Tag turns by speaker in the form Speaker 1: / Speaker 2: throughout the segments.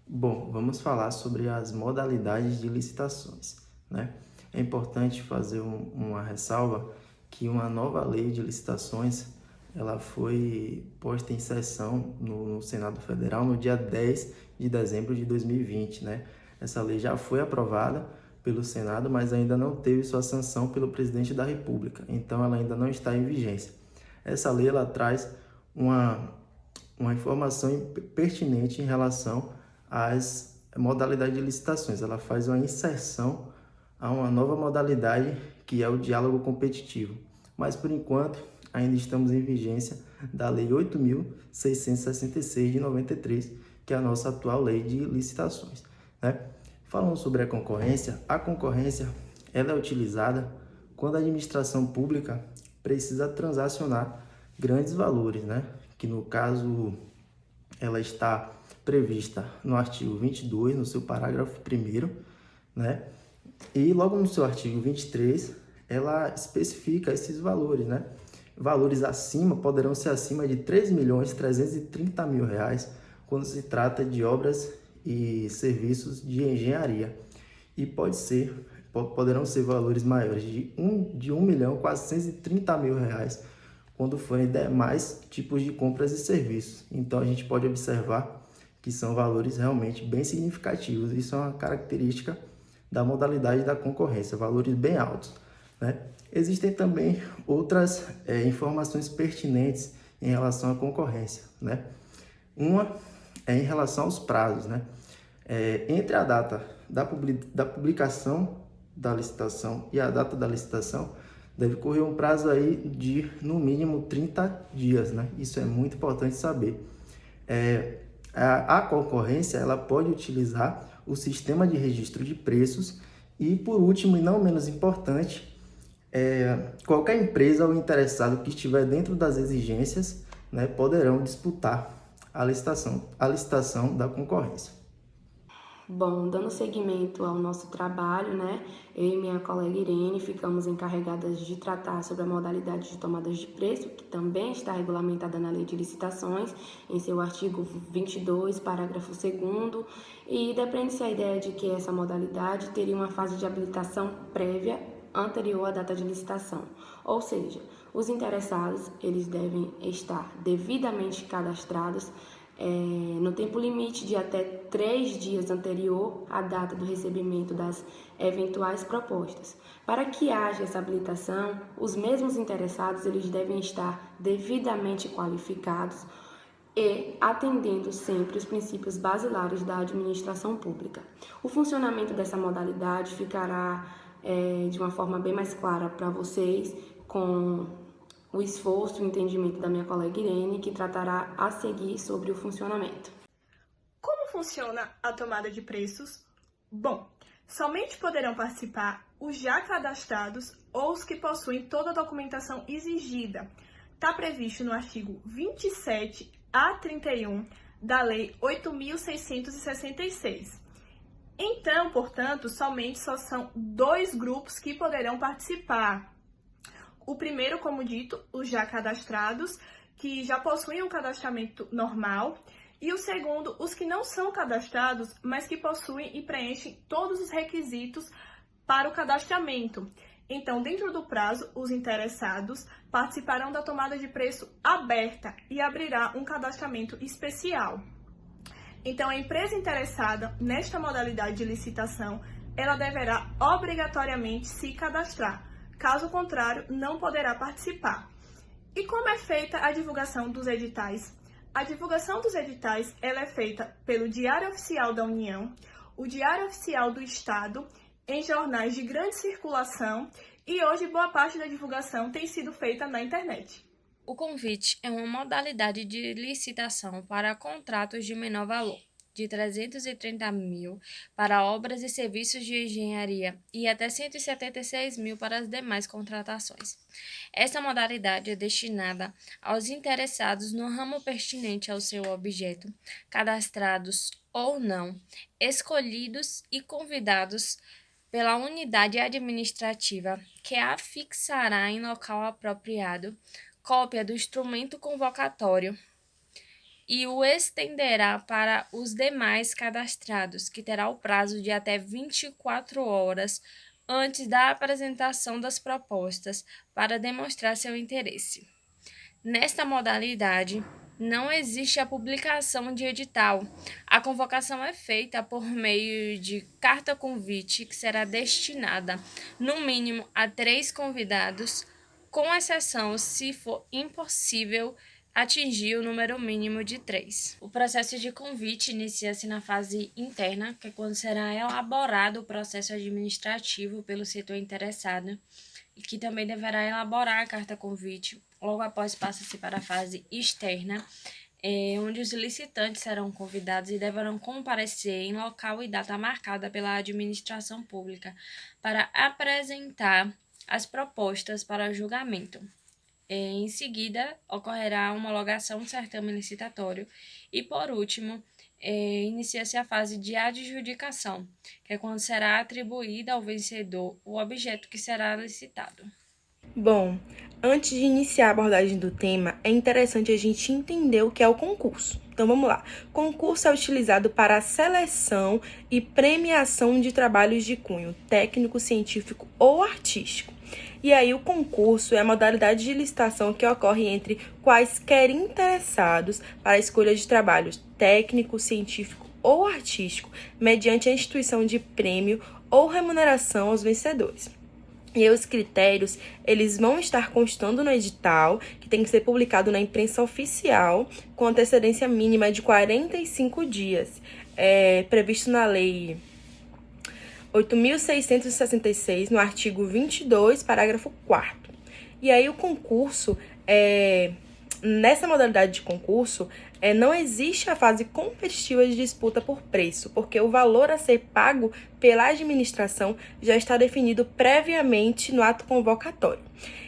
Speaker 1: Bom, vamos falar sobre as modalidades de licitações, né? É importante fazer uma ressalva que uma nova lei de licitações ela foi posta em sessão no Senado Federal no dia 10 de dezembro de 2020, né? Essa lei já foi aprovada pelo Senado, mas ainda não teve sua sanção pelo presidente da República, então ela ainda não está em vigência. Essa lei ela traz uma, uma informação pertinente em relação às modalidades de licitações. Ela faz uma inserção a uma nova modalidade que é o diálogo competitivo. Mas, por enquanto, ainda estamos em vigência da Lei 8.666 de 93, que é a nossa atual lei de licitações, né? Falando sobre a concorrência ela é utilizada quando a administração pública precisa transacionar grandes valores, né? Que no caso ela está prevista no artigo 22, no seu parágrafo 1º, né? E logo no seu artigo 23, ela especifica esses valores, né? Valores acima poderão ser acima de R$ 3.330.000 reais quando se trata de obras e serviços de engenharia. E poderão ser valores maiores de 1.430.000 reais quando forem demais tipos de compras e serviços. Então a gente pode observar que são valores realmente bem significativos. Isso é uma característica da modalidade da concorrência, valores bem altos, né? Existem também outras informações pertinentes em relação à concorrência, né? Uma é em relação aos prazos, né? Entre a data da publicação da licitação e a data da licitação, deve correr um prazo aí de, no mínimo, 30 dias, né? Isso é muito importante saber. A concorrência, ela pode utilizar o sistema de registro de preços e, por último, e não menos importante, qualquer empresa ou interessado que estiver dentro das exigências, né, poderão disputar a licitação da concorrência.
Speaker 2: Bom, dando seguimento ao nosso trabalho, né? Eu e minha colega Irene ficamos encarregadas de tratar sobre a modalidade de tomadas de preço, que também está regulamentada na Lei de Licitações, em seu artigo 22, parágrafo 2º, e depreende-se a ideia de que essa modalidade teria uma fase de habilitação prévia anterior à data de licitação, ou seja, os interessados eles devem estar devidamente cadastrados no tempo limite de até 3 dias anterior à data do recebimento das eventuais propostas. Para que haja essa habilitação, os mesmos interessados eles devem estar devidamente qualificados e atendendo sempre os princípios basilares da administração pública. O funcionamento dessa modalidade ficará de uma forma bem mais clara para vocês com o esforço e o entendimento da minha colega Irene, que tratará a seguir sobre o funcionamento.
Speaker 3: Como funciona a tomada de preços? Bom, somente poderão participar os já cadastrados ou os que possuem toda a documentação exigida. Está previsto no artigo 27 a 31 da Lei 8.666. Então, portanto, somente só são 2 grupos que poderão participar. O primeiro, como dito, os já cadastrados, que já possuem um cadastramento normal, e o segundo, os que não são cadastrados, mas que possuem e preenchem todos os requisitos para o cadastramento. Então, dentro do prazo, os interessados participarão da tomada de preço aberta e abrirá um cadastramento especial. Então, a empresa interessada nesta modalidade de licitação, ela deverá obrigatoriamente se cadastrar. Caso contrário, não poderá participar. E como é feita a divulgação dos editais? A divulgação dos editais ela é feita pelo Diário Oficial da União, o Diário Oficial do Estado, em jornais de grande circulação, e hoje boa parte da divulgação tem sido feita na internet.
Speaker 4: O convite é uma modalidade de licitação para contratos de menor valor, de 330 mil para obras e serviços de engenharia e até 176 mil para as demais contratações. Essa modalidade é destinada aos interessados no ramo pertinente ao seu objeto, cadastrados ou não, escolhidos e convidados pela unidade administrativa que afixará em local apropriado cópia do instrumento convocatório e o estenderá para os demais cadastrados, que terá o prazo de até 24 horas antes da apresentação das propostas para demonstrar seu interesse. Nesta modalidade, não existe a publicação de edital. A convocação é feita por meio de carta-convite, que será destinada, no mínimo, a 3 convidados, com exceção se for impossível atingir o número mínimo de 3. O processo de convite inicia-se na fase interna, que é quando será elaborado o processo administrativo pelo setor interessado, e que também deverá elaborar a carta-convite. Logo após passa-se para a fase externa, onde os licitantes serão convidados e deverão comparecer em local e data marcada pela administração pública para apresentar as propostas para julgamento. Em seguida, ocorrerá a homologação do certame licitatório e, por último, inicia-se a fase de adjudicação, que é quando será atribuída ao vencedor o objeto que será licitado.
Speaker 5: Bom, antes de iniciar a abordagem do tema, é interessante a gente entender o que é o concurso. Então vamos lá. Concurso é utilizado para a seleção e premiação de trabalhos de cunho técnico, científico ou artístico. E aí o concurso é a modalidade de licitação que ocorre entre quaisquer interessados para a escolha de trabalhos técnico, científico ou artístico, mediante a instituição de prêmio ou remuneração aos vencedores. E os critérios, eles vão estar constando no edital, que tem que ser publicado na imprensa oficial, com antecedência mínima de 45 dias, previsto na Lei 8.666, no artigo 22, parágrafo 4º. E aí o concurso, nessa modalidade de concurso, não existe a fase competitiva de disputa por preço, porque o valor a ser pago pela administração já está definido previamente no ato convocatório.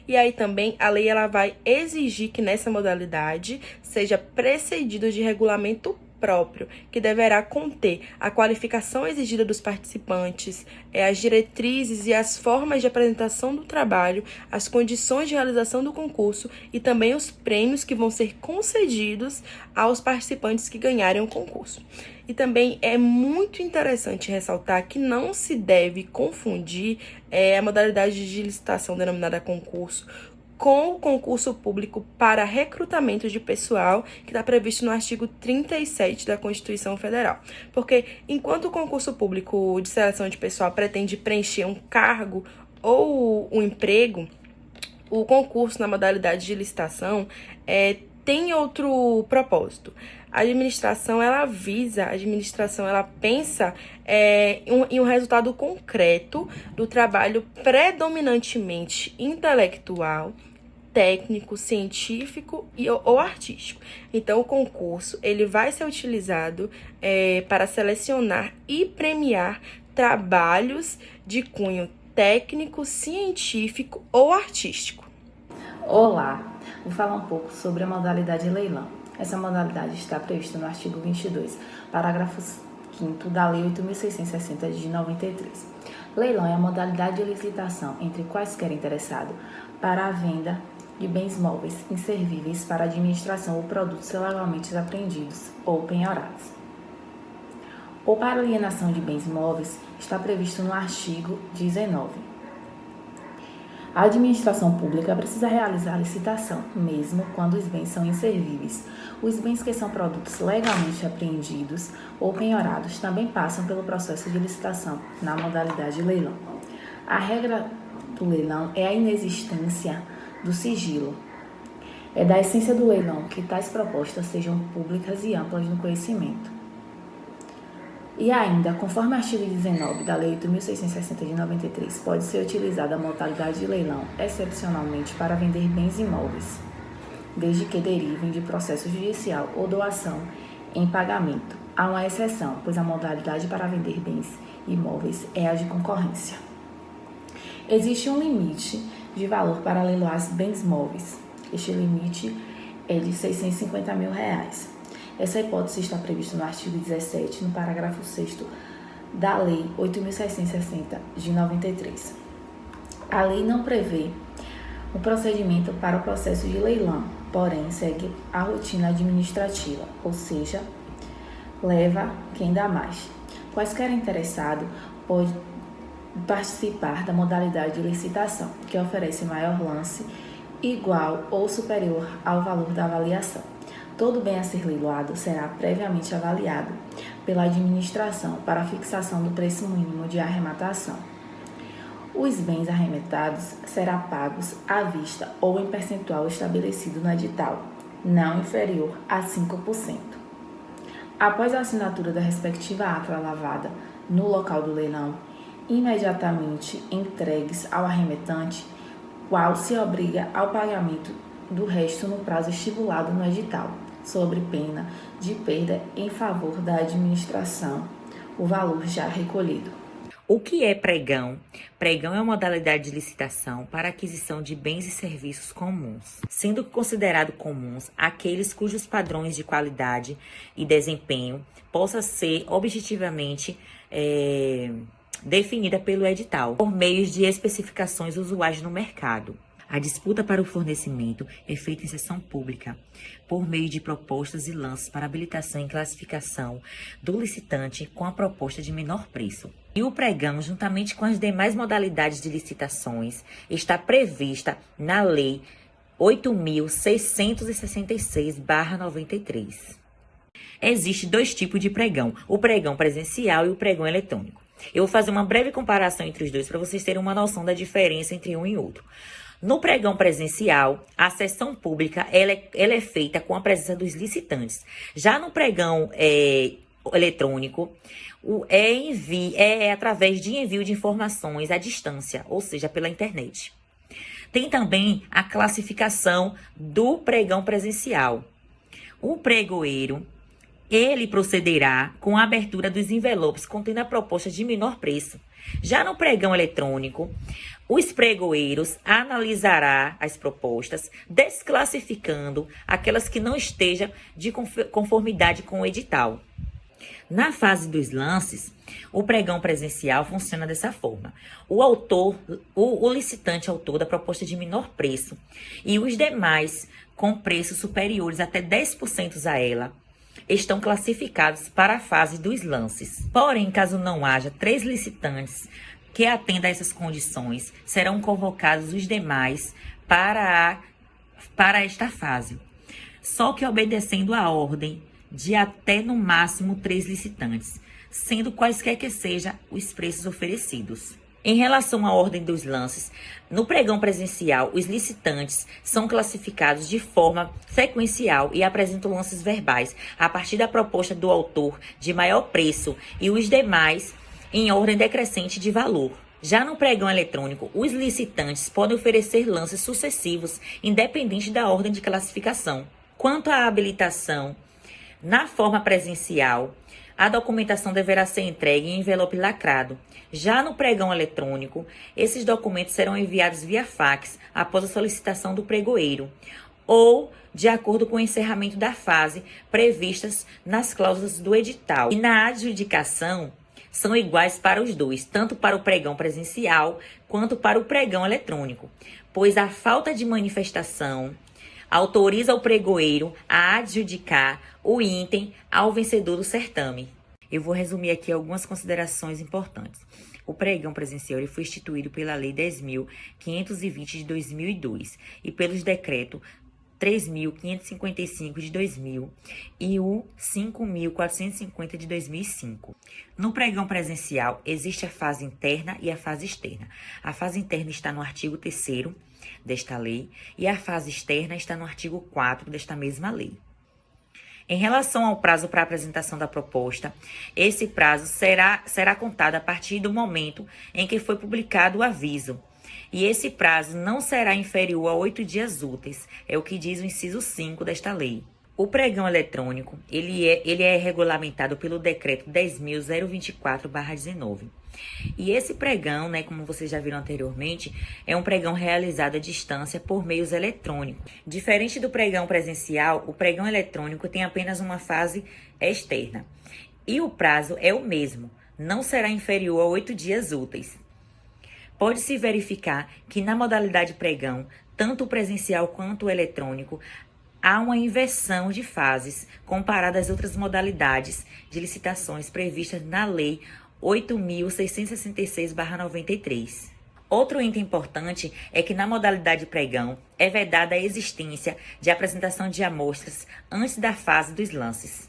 Speaker 5: E aí também a lei ela vai exigir que nessa modalidade seja precedido de regulamento próprio, que deverá conter a qualificação exigida dos participantes, as diretrizes e as formas de apresentação do trabalho, as condições de realização do concurso e também os prêmios que vão ser concedidos aos participantes que ganharem o concurso. E também é muito interessante ressaltar que não se deve confundir a modalidade de licitação denominada concurso com o concurso público para recrutamento de pessoal, que está previsto no artigo 37 da Constituição Federal. Porque enquanto o concurso público de seleção de pessoal pretende preencher um cargo ou um emprego, o concurso na modalidade de licitação tem outro propósito. A administração, ela pensa em um resultado concreto do trabalho predominantemente intelectual, técnico, científico ou artístico. Então, o concurso ele vai ser utilizado para selecionar e premiar trabalhos de cunho técnico, científico ou artístico.
Speaker 6: Olá, vou falar um pouco sobre a modalidade leilão. Essa modalidade está prevista no artigo 22, parágrafo 5º da Lei 8.660 de 93. Leilão é a modalidade de licitação entre quaisquer interessados para a venda de bens móveis inservíveis para administração ou produtos legalmente apreendidos ou penhorados. Ou para alienação de bens móveis está previsto no artigo 19. A administração pública precisa realizar a licitação, mesmo quando os bens são inservíveis. Os bens que são produtos legalmente apreendidos ou penhorados também passam pelo processo de licitação na modalidade leilão. A regra do leilão é a inexistência do sigilo. É da essência do leilão que tais propostas sejam públicas e amplas no conhecimento. E ainda, conforme o artigo 19 da Lei 8.660 de 93, pode ser utilizada a modalidade de leilão excepcionalmente para vender bens imóveis, desde que derivem de processo judicial ou doação em pagamento. Há uma exceção, pois a modalidade para vender bens imóveis é a de concorrência. Existe um limite de valor para leiloar bens móveis. Este limite é de R$650 mil. Essa hipótese está prevista no artigo 17, no parágrafo 6º da Lei 8.660 de 93. A lei não prevê um procedimento para o processo de leilão, porém segue a rotina administrativa, ou seja, leva quem dá mais. Quaisquer interessado pode participar da modalidade de licitação, que oferece maior lance igual ou superior ao valor da avaliação. Todo bem a ser leiloado será previamente avaliado pela administração para a fixação do preço mínimo de arrematação. Os bens arremetados serão pagos à vista ou em percentual estabelecido no edital, não inferior a 5%. Após a assinatura da respectiva ata lavada no local do leilão, imediatamente entregues ao arremetante, qual se obriga ao pagamento do resto no prazo estipulado no edital, sobre pena de perda em favor da administração, o valor já recolhido.
Speaker 7: O que é pregão? Pregão é uma modalidade de licitação para aquisição de bens e serviços comuns, sendo considerado comuns aqueles cujos padrões de qualidade e desempenho possa ser objetivamente definida pelo edital, por meio de especificações usuais no mercado. A disputa para o fornecimento é feita em sessão pública, por meio de propostas e lances para habilitação e classificação do licitante com a proposta de menor preço. E o pregão, juntamente com as demais modalidades de licitações, está prevista na Lei 8.666/93. Existem dois tipos de pregão, o pregão presencial e o pregão eletrônico. Eu vou fazer uma breve comparação entre os dois para vocês terem uma noção da diferença entre um e outro. No pregão presencial, a sessão pública ela é feita com a presença dos licitantes. Já no pregão eletrônico, é através de envio de informações à distância, ou seja, pela internet. Tem também a classificação do pregão presencial. O pregoeiro, ele procederá com a abertura dos envelopes contendo a proposta de menor preço. Já no pregão eletrônico, os pregoeiros analisarão as propostas, desclassificando aquelas que não estejam de conformidade com o edital. Na fase dos lances, o pregão presencial funciona dessa forma. O licitante autor da proposta de menor preço e os demais com preços superiores até 10% a ela estão classificados para a fase dos lances. Porém, caso não haja 3 licitantes que atendam a essas condições, serão convocados os demais para esta fase. Só que obedecendo a ordem de até no máximo 3 licitantes, sendo quaisquer que sejam os preços oferecidos. Em relação à ordem dos lances, no pregão presencial, os licitantes são classificados de forma sequencial e apresentam lances verbais a partir da proposta do autor de maior preço e os demais em ordem decrescente de valor. Já no pregão eletrônico, os licitantes podem oferecer lances sucessivos, independente da ordem de classificação. Quanto à habilitação, na forma presencial, a documentação deverá ser entregue em envelope lacrado. Já no pregão eletrônico, esses documentos serão enviados via fax após a solicitação do pregoeiro ou de acordo com o encerramento da fase previstas nas cláusulas do edital. E na adjudicação, são iguais para os dois, tanto para o pregão presencial quanto para o pregão eletrônico, pois a falta de manifestação autoriza o pregoeiro a adjudicar o item ao vencedor do certame. Eu vou resumir aqui algumas considerações importantes. O pregão presencial ele foi instituído pela Lei 10.520 de 2002 e pelos decretos 3.555 de 2000 e o 5.450 de 2005. No pregão presencial, existe a fase interna e a fase externa. A fase interna está no artigo 3º desta lei e a fase externa está no artigo 4º desta mesma lei. Em relação ao prazo para a apresentação da proposta, esse prazo será contado a partir do momento em que foi publicado o aviso. E esse prazo não será inferior a 8 dias úteis, é o que diz o inciso 5 desta lei. O pregão eletrônico, ele é regulamentado pelo decreto 10.024/19. E esse pregão, como vocês já viram anteriormente, é um pregão realizado à distância por meios eletrônicos. Diferente do pregão presencial, o pregão eletrônico tem apenas uma fase externa. E o prazo é o mesmo, não será inferior a 8 dias úteis. Pode-se verificar que na modalidade pregão, tanto o presencial quanto o eletrônico, há uma inversão de fases comparada às outras modalidades de licitações previstas na Lei 8.666/93. Outro item importante é que na modalidade pregão é vedada a existência de apresentação de amostras antes da fase dos lances.